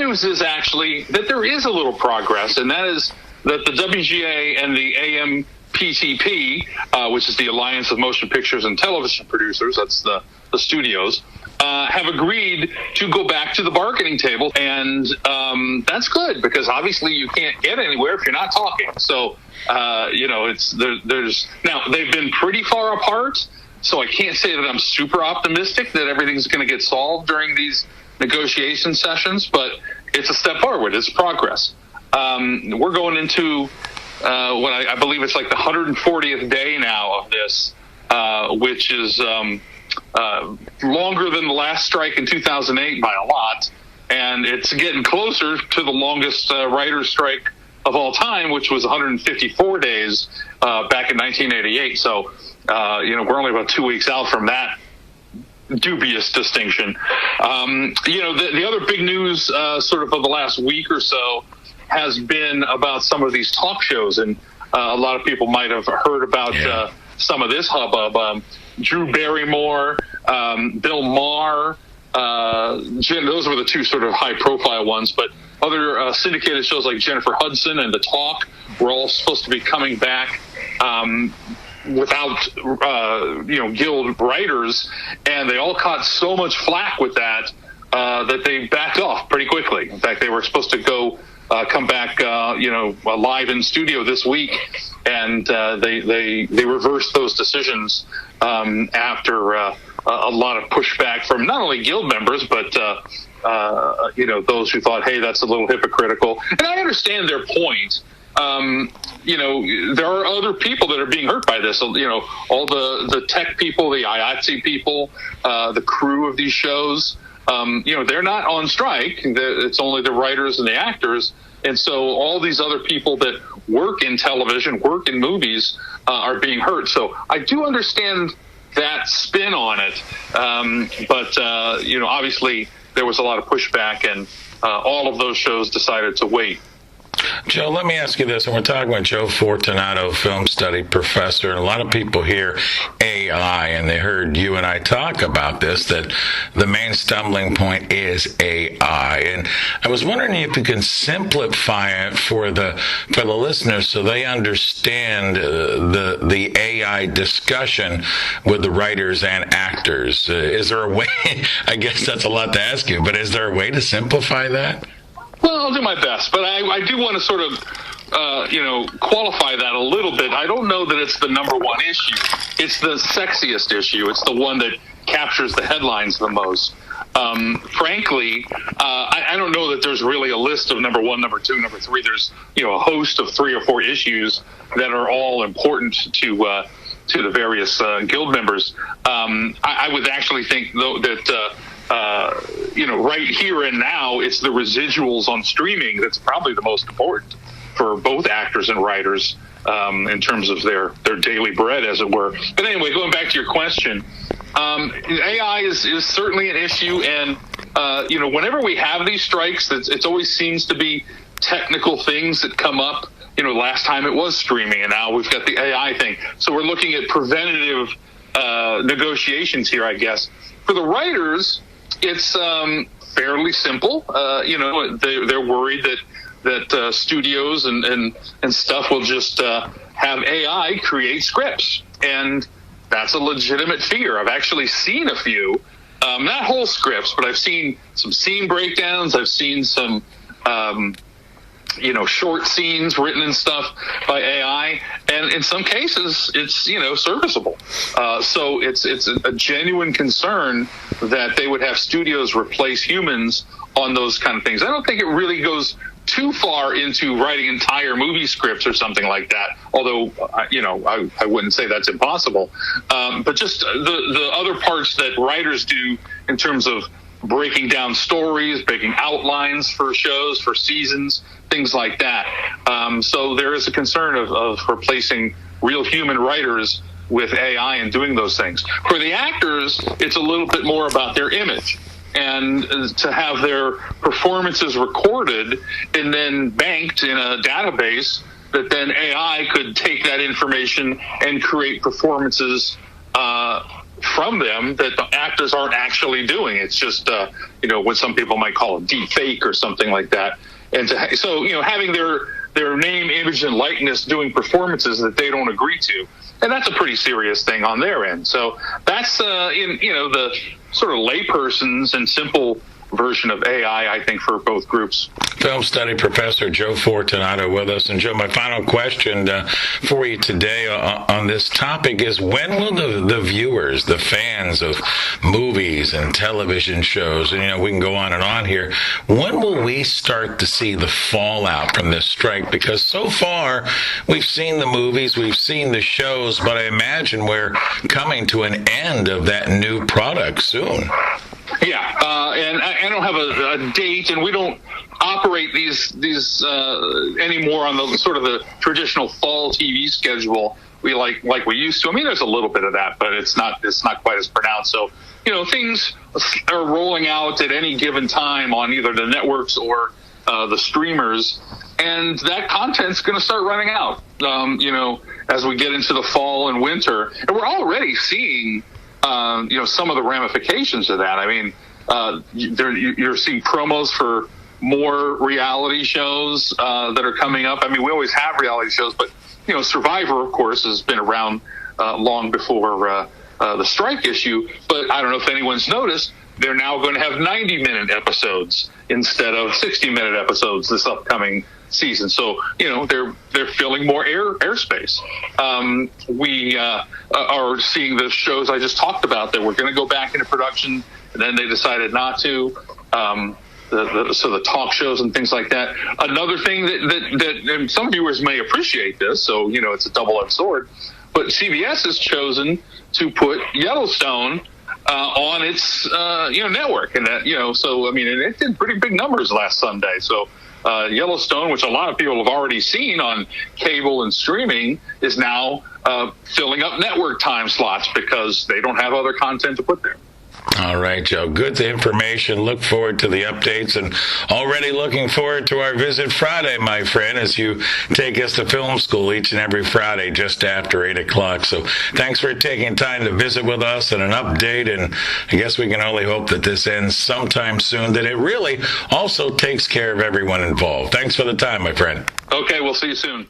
news is actually that there is a little progress, and that is that the WGA and the AMPTP, which is the Alliance of Motion Pictures and Television Producers, that's the studios, have agreed to go back to the bargaining table. And that's good, because obviously you can't get anywhere if you're not talking. So, there's now they've been pretty far apart. So I can't say that I'm super optimistic that everything's going to get solved during these negotiation sessions, but it's a step forward. It's progress. We're going into what I believe it's like the 140th day now of this, which is longer than the last strike in 2008 by a lot, and it's getting closer to the longest writer's strike of all time, which was 154 days back in 1988. So, we're only about 2 weeks out from that dubious distinction. The other big news sort of the last week or so has been about some of these talk shows, and a lot of people might have heard about some of this hubbub. Drew Barrymore, Bill Maher, those were the two sort of high-profile ones, but other syndicated shows like Jennifer Hudson and The Talk were all supposed to be coming back without guild writers, and they all caught so much flack with that that they backed off pretty quickly. In fact, they were supposed to come back live in studio this week, and they reversed those decisions after a lot of pushback from not only guild members but those who thought, hey, that's a little hypocritical. And I understand their point. There are other people that are being hurt by this. All the tech people, the IATSE people, the crew of these shows, they're not on strike. It's only the writers and the actors. And so all these other people that work in television, work in movies, are being hurt. So I do understand that spin on it. But obviously there was a lot of pushback, and all of those shows decided to wait. Joe, let me ask you this, and we're talking with Joe Fortunato, film study professor, and a lot of people hear AI, and they heard you and I talk about this, that the main stumbling point is AI. And I was wondering if you can simplify it for the listeners so they understand the AI discussion with the writers and actors. Is there a way, I guess that's a lot to ask you, but is there a way to simplify that? Well, I'll do my best, but I do want to sort of, qualify that a little bit. I don't know that it's the number one issue. It's the sexiest issue. It's the one that captures the headlines the most. Frankly, I don't know that there's really a list of number one, number two, number three. There's, a host of 3 or 4 issues that are all important to the various guild members. I would actually think, though, that right here and now, it's the residuals on streaming that's probably the most important for both actors and writers in terms of their daily bread, as it were. But anyway, going back to your question, AI is certainly an issue, and whenever we have these strikes, it always seems to be technical things that come up. Last time it was streaming, and now we've got the AI thing. So we're looking at preventative negotiations here, I guess. For the writers, it's fairly simple. They're worried that studios and stuff will just have AI create scripts, and that's a legitimate fear. I've actually seen a few, not whole scripts, but I've seen some scene breakdowns. I've seen some short scenes written and stuff by AI, and in some cases it's serviceable. So it's a genuine concern that they would have studios replace humans on those kind of things. I don't think it really goes too far into writing entire movie scripts or something like that, although I wouldn't say that's impossible. But just the other parts that writers do in terms of breaking down stories, breaking outlines for shows, for seasons, things like that. So there is a concern of replacing real human writers with AI and doing those things. For the actors, it's a little bit more about their image, and to have their performances recorded and then banked in a database that then AI could take that information and create performances from them that the actors aren't actually doing. It's just, what some people might call a deep fake or something like that. And so having their name, image, and likeness doing performances that they don't agree to. And that's a pretty serious thing on their end. So that's the sort of laypersons and simple version of AI, I think, for both groups. Film study professor Joe Fortunato with us. And Joe, my final question for you today on this topic is, when will the viewers, the fans of movies and television shows, and we can go on and on here, when will we start to see the fallout from this strike? Because so far we've seen the movies, we've seen the shows, but I imagine we're coming to an end of that new product soon. Yeah, and I don't have a date, and we don't operate these anymore on the sort of the traditional fall TV schedule we like we used to. I mean, there's a little bit of that, but it's not quite as pronounced. So things are rolling out at any given time on either the networks or the streamers, and that content's going to start running out. As we get into the fall and winter, and we're already seeing some of the ramifications of that. I mean, you're seeing promos for more reality shows that are coming up. I mean, we always have reality shows, but Survivor, of course, has been around long before the strike issue. But I don't know if anyone's noticed, they're now going to have 90-minute episodes instead of 60-minute episodes this upcoming season. So they're filling more airspace. We are seeing the shows I just talked about that were going to go back into production, and then they decided not to. So the talk shows and things like that. Another thing that and some viewers may appreciate this, so it's a double-edged sword, but CBS has chosen to put Yellowstone on its network, and that so I mean, it did pretty big numbers last Sunday. So Yellowstone, which a lot of people have already seen on cable and streaming, is now filling up network time slots because they don't have other content to put there. All right, Joe. Good information. Look forward to the updates, and already looking forward to our visit Friday, my friend, as you take us to film school each and every Friday just after 8 o'clock. So thanks for taking time to visit with us and an update, and I guess we can only hope that this ends sometime soon, that it really also takes care of everyone involved. Thanks for the time, my friend. Okay, we'll see you soon.